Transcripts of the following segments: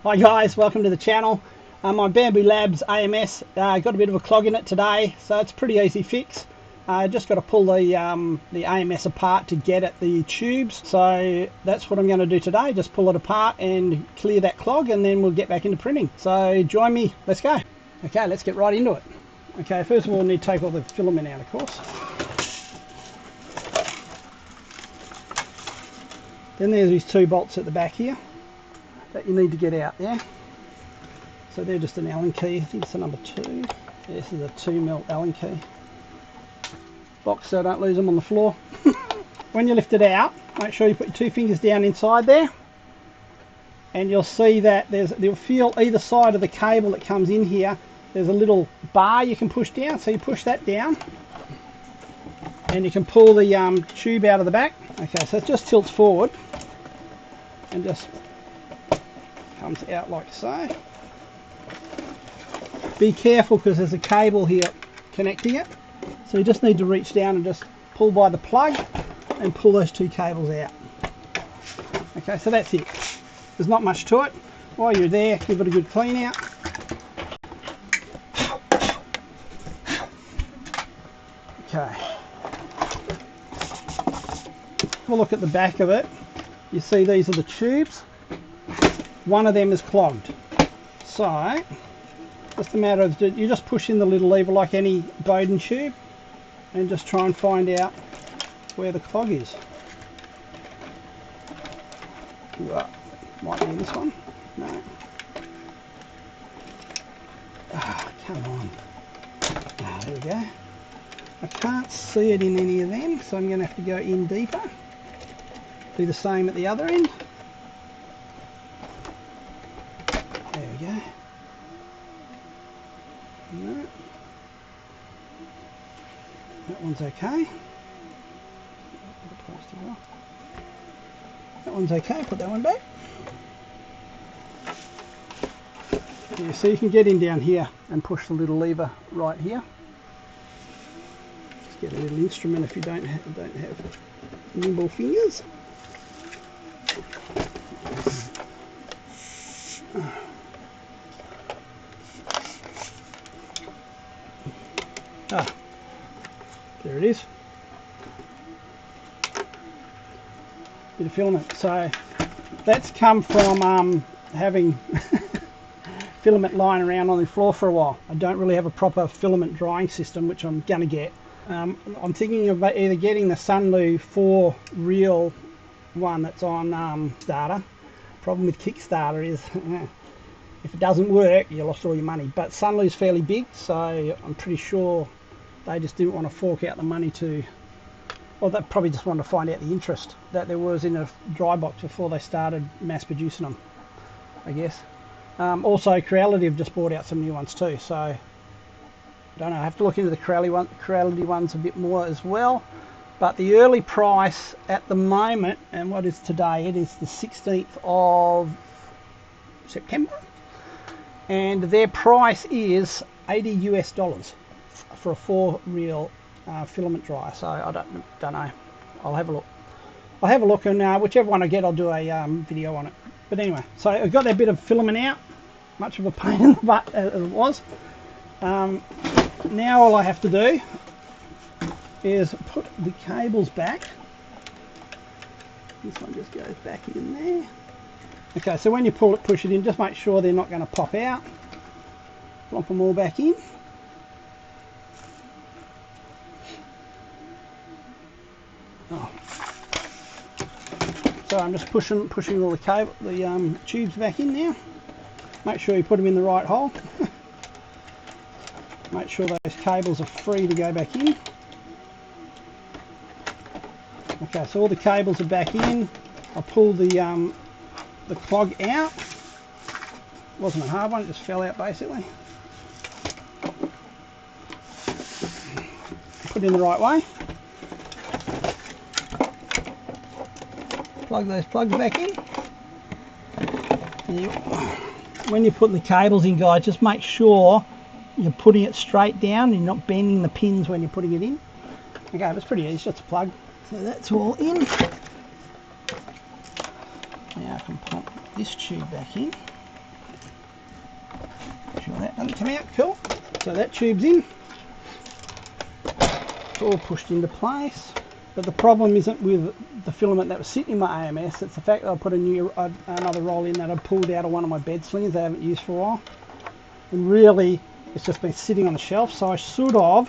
Hi guys, welcome to the channel. I'm on Bambu Labs AMS. Got a bit of a clog in it today, so it's a pretty easy fix. Just got to pull the AMS apart to get at the tubes, so that's what I'm going to do today. Just pull it apart and clear that clog, and then we'll get back into printing. So join me, let's go. Okay, let's get right into it. Okay, first of all, we need to take all the filament out, of course. Then there's these two bolts at the back here that you need to get out there. So they're just an Allen key. I think it's the number 2. This is a 2mm Allen key. Box so don't lose them on the floor. When you lift it out, make sure you put your 2 fingers down inside there, and you'll see that you'll feel either side of the cable that comes in here, there's a little bar you can push down. So you push that down and you can pull the tube out of the back. Okay, so it just tilts forward and just comes out like so. Be careful because there's a cable here connecting it, so you just need to reach down and just pull by the plug and pull those 2 cables out. Okay, so that's it. There's not much to it. While you're there, give it a good clean out. Okay, have a look at the back of it. You see these are the tubes. One of them is clogged, so just a matter of, you just push in the little lever like any boden tube and just try and find out where the clog is. Might be in this one. No. Come on. There we go. I can't see it in any of them, so I'm going to have to go in deeper. Do the same at the other end. There we go. No. That one's okay. That one's okay, put that one back. Yeah, so you can get in down here and push the little lever right here. Just get a little instrument if you don't have nimble fingers. There it is. Bit of filament. So that's come from having filament lying around on the floor for a while. I don't really have a proper filament drying system, which I'm going to get. I'm thinking of either getting the Sunlu 4 reel one that's on Starter. Problem with Kickstarter is if it doesn't work, you lost all your money. But Sunlu's fairly big, so I'm pretty sure they just didn't want to fork out the money to, well, they probably just wanted to find out the interest that there was in a dry box before they started mass producing them, I guess. Also, Creality have just bought out some new ones too, so I don't know, I have to look into the Creality ones a bit more as well. But the early price at the moment, and what is today, it is the 16th of September, and their price is $80 US for a 4 reel filament dryer. So I don't know. I'll have a look. I'll have a look, and whichever one I get, I'll do a video on it. But anyway, so I've got that bit of filament out. Much of a pain in the butt as it was. Now all I have to do is put the cables back. This one just goes back in there. Okay, so when you push it in, just make sure they're not going to pop out. Plump them all back in. Oh. So I'm just pushing all the tubes back in now. Make sure you put them in the right hole. Make sure those cables are free to go back in. Okay, so all the cables are back in. I pulled the clog out. It wasn't a hard one, it just fell out basically. Put it in the right way. Plug those plugs back in. When you're putting the cables in, guys, just make sure you're putting it straight down and you're not bending the pins when you're putting it in. Okay, it's pretty easy, just a plug. So that's all in. Now I can pump this tube back in. doesn't come out. Cool. So that tube's in. It's all pushed into place. But the problem isn't with the filament that was sitting in my AMS, it's the fact that I put another roll in that I pulled out of one of my bed slingers that I haven't used for a while. And really, it's just been sitting on the shelf, so I should have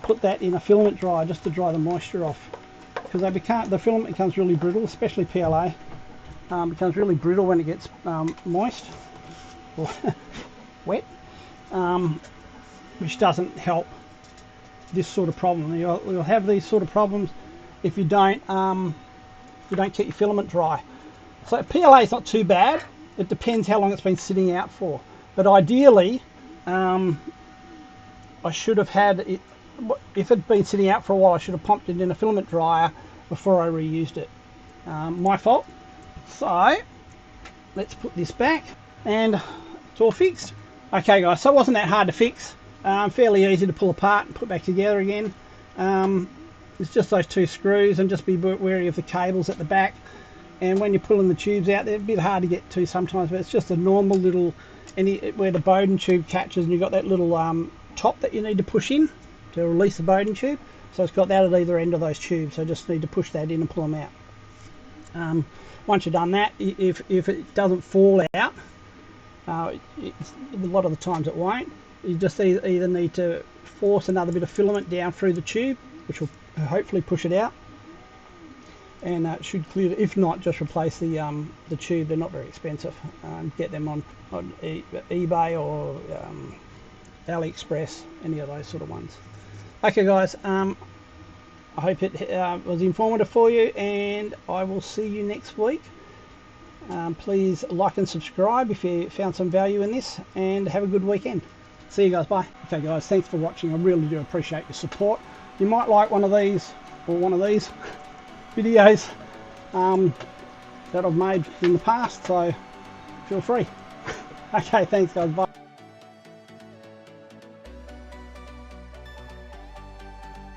put that in a filament dryer just to dry the moisture off. Because the filament becomes really brittle, especially PLA. Becomes really brittle when it gets moist or wet, which doesn't help this sort of problem. You'll have these sort of problems if you don't keep your filament dry. So PLA is not too bad. It depends how long it's been sitting out for. But ideally, I should have had it. If it had been sitting out for a while, I should have pumped it in a filament dryer before I reused it. My fault. So let's put this back, and it's all fixed. Okay, guys. So it wasn't that hard to fix. Fairly easy to pull apart and put back together again. It's just those two screws, and just be wary of the cables at the back. And when you're pulling the tubes out, they're a bit hard to get to sometimes, but it's just a normal little, where the boden tube catches, and you've got that little top that you need to push in to release the boden tube. So it's got that at either end of those tubes, so just need to push that in and pull them out. Once you've done that, if it doesn't fall out, a lot of the times it won't, you just either need to force another bit of filament down through the tube, which will hopefully push it out, and it should clear it. If not, just replace the tube. They're not very expensive. Get them on eBay or AliExpress, any of those sort of ones. Okay, guys, I hope it was informative for you, and I will see you next week. Please like and subscribe if you found some value in this, and have a good weekend. See you guys, bye. Okay guys, thanks for watching. I really do appreciate your support. You might like one of these videos that I've made in the past, so feel free. Okay, thanks guys, bye.